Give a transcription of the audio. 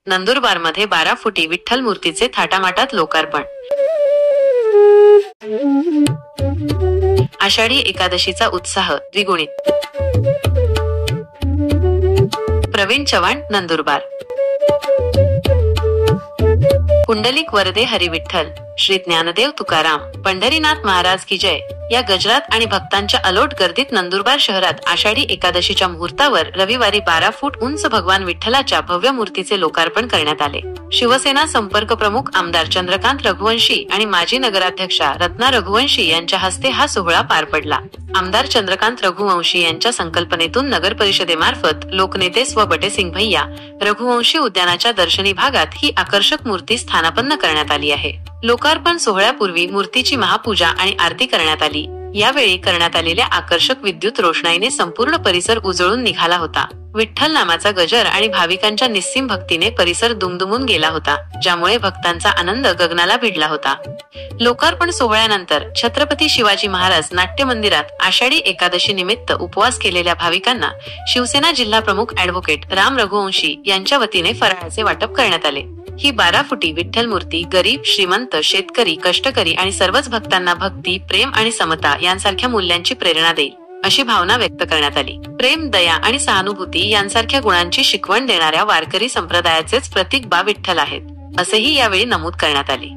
नंदुरबारमध्ये 12 फुटी विठ्ठल मूर्तीचे थाटामाटात लोकार्पण। आषाढी एकादशीचा उत्साह द्विगुणित। प्रवीण चव्हाण, नंदुरबार। पुंडलिक वरदे हरी विठ्ठल, श्री ज्ञानदेव तुकाराम, पंढरीनाथ महाराज की जय या गजरात आणि भक्तांच्या अलोट गर्दीत नंदुरबार शहरात आषाढी एकादशीच्या मुहूर्तावर रविवारी 12 फूट उंच भगवान विठ्ठलाच्या भव्य मूर्तीचे लोकार्पण करण्यात आले। शिवसेना संपर्क प्रमुख आमदार चंद्रकांत रघुवंशी आणि माजी नगराध्यक्षा रत्ना रघुवंशी यांच्या हस्ते हा सोहळा पार पडला। आमदार चंद्रकांत रघुवंशी यांच्या संकल्पनेतून नगर परिषदेमार्फत लोकनेते स्वबटे सिंग भैया रघुवंशी उद्यानाच्या दर्शनी भागात ही आकर्षक मूर्ती स्थानापन्न करण्यात आली आहे। लोकार्पण सोहळ्यापूर्वी मूर्तीची महापूजा आणि आरती करण्यात आली। यावेळी करण्यात आलेल्या आकर्षक विद्युत रोषणाईने संपूर्ण परिसर उजळून निघाला होता। विठ्ठल नामाचा गजर आणि भाविकांच्या निस्सीम भक्तीने परिसर दुमदुमून गेला होता, ज्यामुळे भक्तांचा आनंद गगनाला भिडला होता। लोकार्पण सोहळ्यानंतर छत्रपती शिवाजी महाराज नाट्य मंदिरात आषाढी एकादशी निमित्त उपवास केलेल्या भाविकांना शिवसेना जिल्हा प्रमुख ॲडव्होकेट राम रघुवंशी यांच्या वतीने फराळाचे वाटप करण्यात आले। ही 12 फुटी विठ्ठल मूर्ती गरीब, श्रीमंत, शेतकरी, कष्टकरी आणि सर्वच भक्तांना भक्ती, प्रेम आणि समता यांसारख्या मूल्यांची प्रेरणा देईल, अशी भावना व्यक्त करण्यात आली। प्रेम, दया आणि सहानुभूती यांसारख्या गुणांची शिकवण देणाऱ्या वारकरी संप्रदायाचेच प्रतीक बा विठ्ठल आहेत, असेही यावेळी नमूद करण्यात आले।